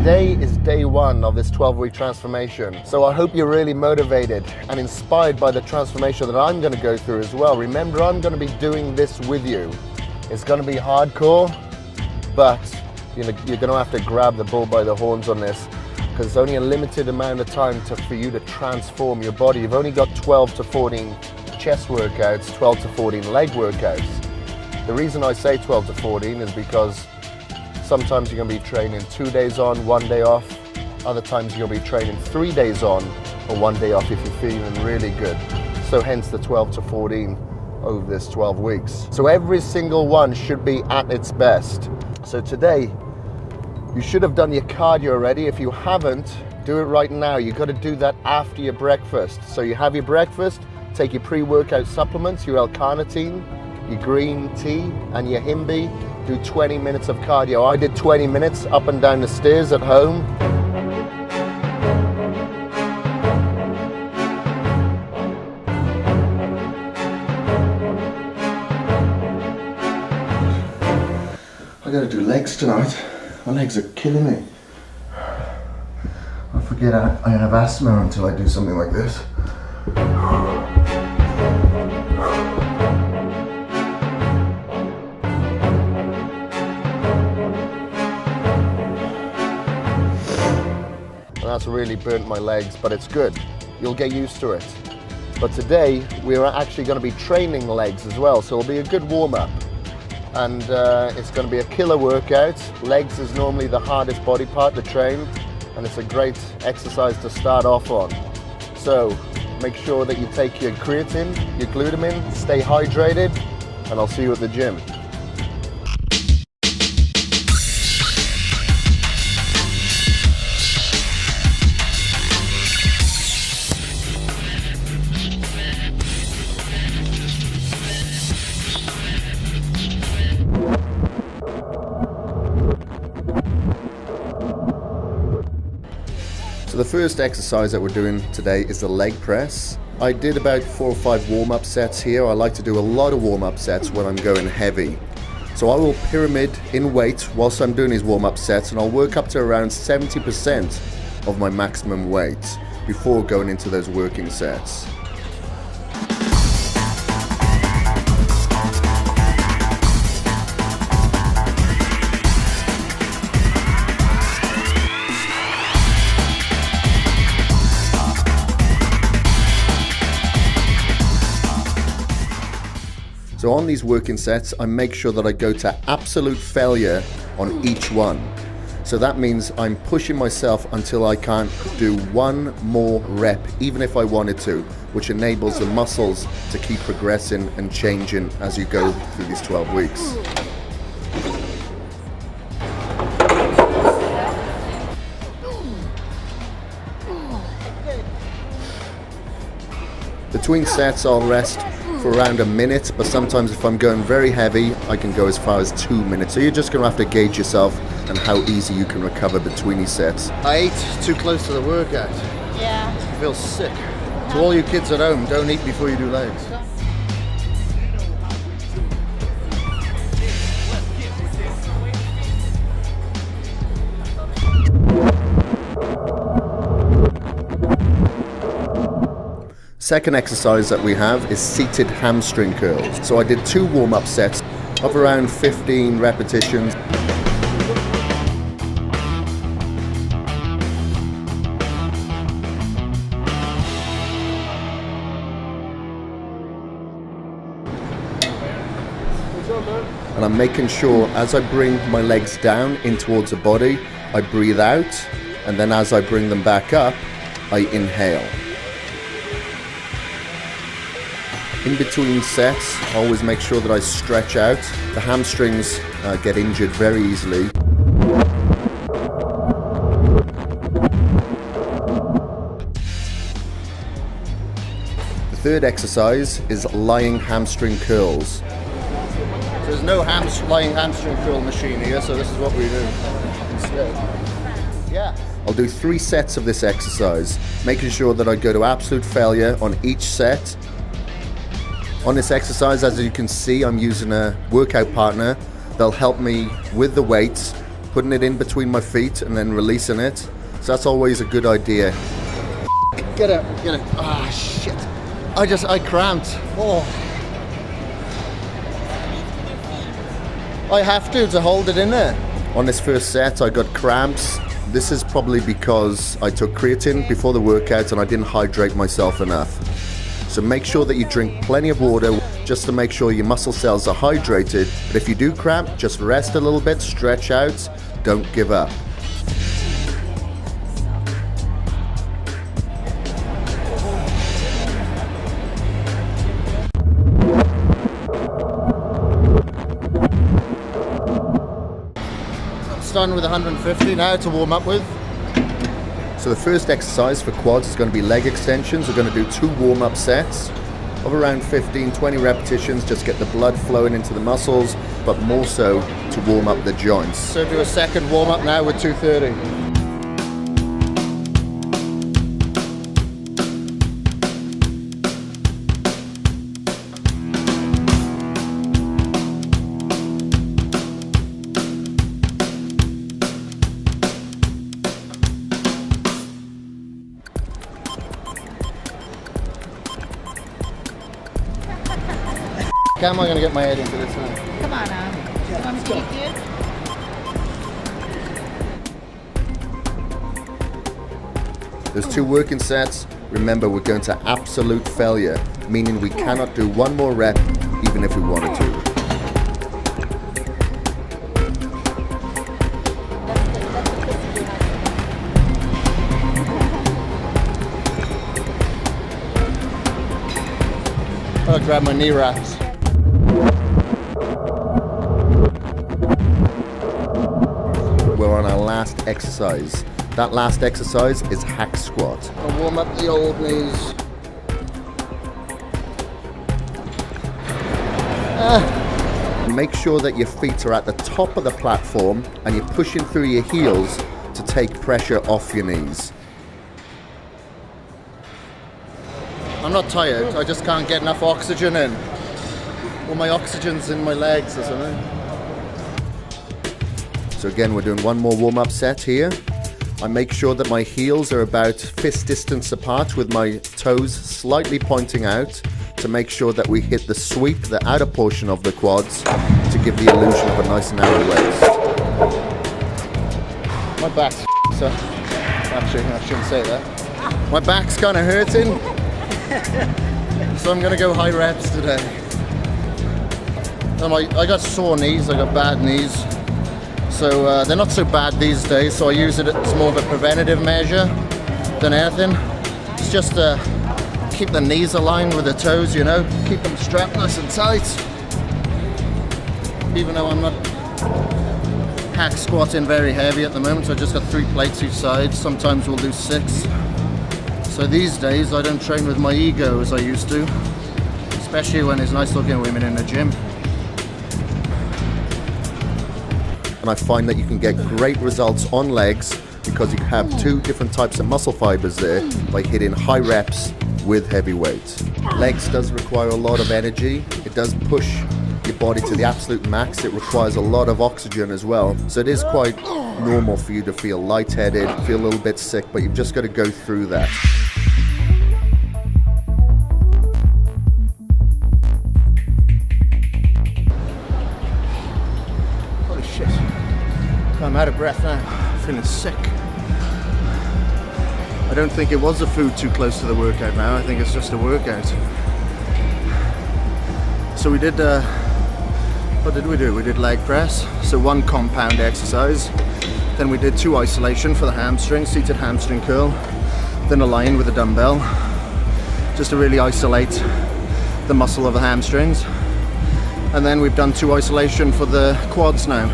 Today is day one of this 12-week transformation. So I hope you're really motivated and inspired by the transformation that I'm going to go through as well. Remember, I'm going to be doing this with you. It's going to be hardcore, but you're going to have to grab the bull by the horns on this, because it's only a limited amount of time for you to transform your body. You've only got 12 to 14 chest workouts, 12 to 14 leg workouts. The reason I say 12 to 14 is because sometimes you're going to be training 2 days on, 1 day off. Other times you're going to be training 3 days on or 1 day off if you're feeling really good. So hence the 12 to 14 over this 12 weeks. So every single one should be at its best. So today, you should have done your cardio already. If you haven't, do it right now. You've got to do that after your breakfast. So you have your breakfast, take your pre-workout supplements, your L-carnitine, your green tea, and your Himbi. Do 20 minutes of cardio. I did 20 minutes up and down the stairs at home. I gotta do legs tonight. My legs are killing me. I forget I have asthma until I do something like this. And that's really burnt my legs, but it's good. You'll get used to it. But today, we're actually going to be training legs as well, so it'll be a good warm-up. And it's going to be a killer workout. Legs is normally the hardest body part to train, and it's a great exercise to start off on. So make sure that you take your creatine, your glutamine, stay hydrated, and I'll see you at the gym. So the first exercise that we're doing today is the leg press. I did about 4 or 5 warm-up sets here. I like to do a lot of warm-up sets when I'm going heavy. So I will pyramid in weight whilst I'm doing these warm-up sets, and I'll work up to around 70% of my maximum weight before going into those working sets. So on these working sets, I make sure that I go to absolute failure on each one. So that means I'm pushing myself until I can't do one more rep, even if I wanted to, which enables the muscles to keep progressing and changing as you go through these 12 weeks. Between sets, I'll rest for around a minute, but sometimes if I'm going very heavy, I can go as far as 2 minutes. So you're just going to have to gauge yourself and how easy you can recover between these sets. I ate too close to the workout. Yeah. I feel sick. To all you kids at home, don't eat before you do legs. Second exercise that we have is seated hamstring curls. So I did 2 warm-up sets of around 15 repetitions. And I'm making sure as I bring my legs down in towards the body, I breathe out, and then as I bring them back up, I inhale. In between sets, I always make sure that I stretch out. The hamstrings get injured very easily. The third exercise is lying hamstring curls. There's no lying hamstring curl machine here, so this is what we do instead. Yeah. I'll do 3 sets of this exercise, making sure that I go to absolute failure on each set. On this exercise, as you can see, I'm using a workout partner. They'll help me with the weights, putting it in between my feet and then releasing it. So that's always a good idea. Get it, get it. Ah, shit. I cramped. Oh. I have to hold it in there. On this first set, I got cramps. This is probably because I took creatine before the workout and I didn't hydrate myself enough. So make sure that you drink plenty of water just to make sure your muscle cells are hydrated. But if you do cramp, just rest a little bit, stretch out, don't give up. Starting with 150 now to warm up with. So the first exercise for quads is going to be leg extensions. We're going to do 2 warm-up sets of around 15-20 repetitions, just get the blood flowing into the muscles, but more so to warm up the joints. So do a second warm-up now with 230. How am I going to get my head into this now? Come on now. You want me to keep you? There's 2 working sets. Remember, we're going to absolute failure, meaning we cannot do 1 more rep even if we wanted to. I'll grab my knee wraps. We're on our last exercise. That last exercise is hack squat. I'll warm up the old knees. Make sure that your feet are at the top of the platform and you're pushing through your heels to take pressure off your knees. I'm not tired, I just can't get enough oxygen in. Well, my oxygen's in my legs or something. So again, we're doing 1 more warm-up set here. I make sure that my heels are about fist distance apart with my toes slightly pointing out to make sure that we hit the sweep, the outer portion of the quads, to give the illusion of a nice narrow waist. My back's so actually, I shouldn't say that. My back's kind of hurting, so I'm going to go high reps today. I got sore knees, I got bad knees. So they're not so bad these days, so I use it as more of a preventative measure than anything. It's just to keep the knees aligned with the toes, you know, keep them strapped nice and tight. Even though I'm not hack squatting very heavy at the moment, so I just got 3 plates each side. Sometimes we'll do 6. So these days I don't train with my ego as I used to, especially when there's nice looking women in the gym. And I find that you can get great results on legs because you have 2 different types of muscle fibers there by hitting high reps with heavy weights. Legs does require a lot of energy. It does push your body to the absolute max. It requires a lot of oxygen as well. So it is quite normal for you to feel lightheaded, feel a little bit sick, but you've just got to go through that. I'm out of breath now, feeling sick. I don't think it was the food too close to the workout now, I think it's just a workout. So we did, what did we do? We did leg press, so 1 compound exercise. Then we did 2 isolation for the hamstring, seated hamstring curl. Then a line with a dumbbell, just to really isolate the muscle of the hamstrings. And then we've done 2 isolation for the quads now.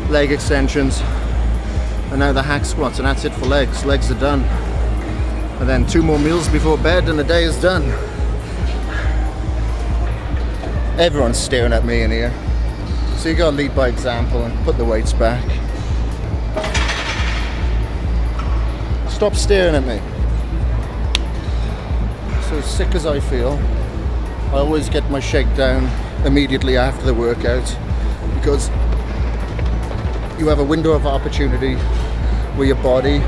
Leg extensions, and now the hack squats, and that's it for legs. Legs are done. And then 2 more meals before bed and the day is done. Everyone's staring at me in here. So you gotta lead by example and put the weights back. Stop staring at me. So sick as I feel, I always get my shakedown immediately after the workout, because you have a window of opportunity where your body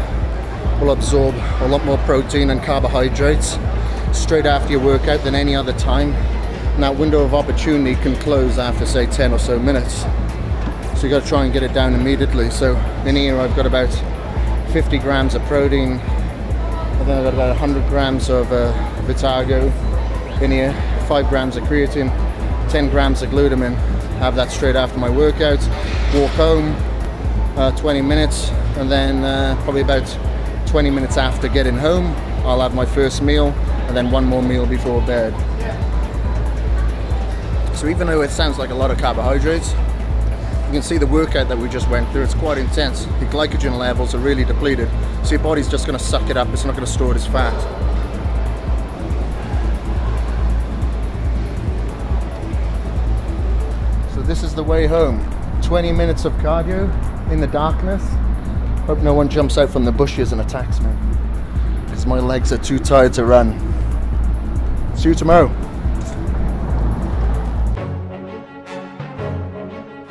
will absorb a lot more protein and carbohydrates straight after your workout than any other time. And that window of opportunity can close after, say, 10 or so minutes. So you got to try and get it down immediately. So in here I've got about 50 grams of protein. I think I've got about 100 grams of Vitago in here, 5 grams of creatine, 10 grams of glutamine. Have that straight after my workout. Walk home, 20 minutes, and then probably about 20 minutes after getting home, I'll have my first meal, and then one more meal before bed. So even though it sounds like a lot of carbohydrates, you can see the workout that we just went through, it's quite intense. The glycogen levels are really depleted, so your body's just going to suck it up, it's not going to store it as fat. So this is the way home. 20 minutes of cardio in the darkness. Hope no one jumps out from the bushes and attacks me, because my legs are too tired to run. See you tomorrow.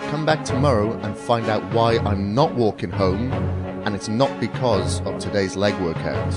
Come back tomorrow and find out why I'm not walking home, and it's not because of today's leg workout.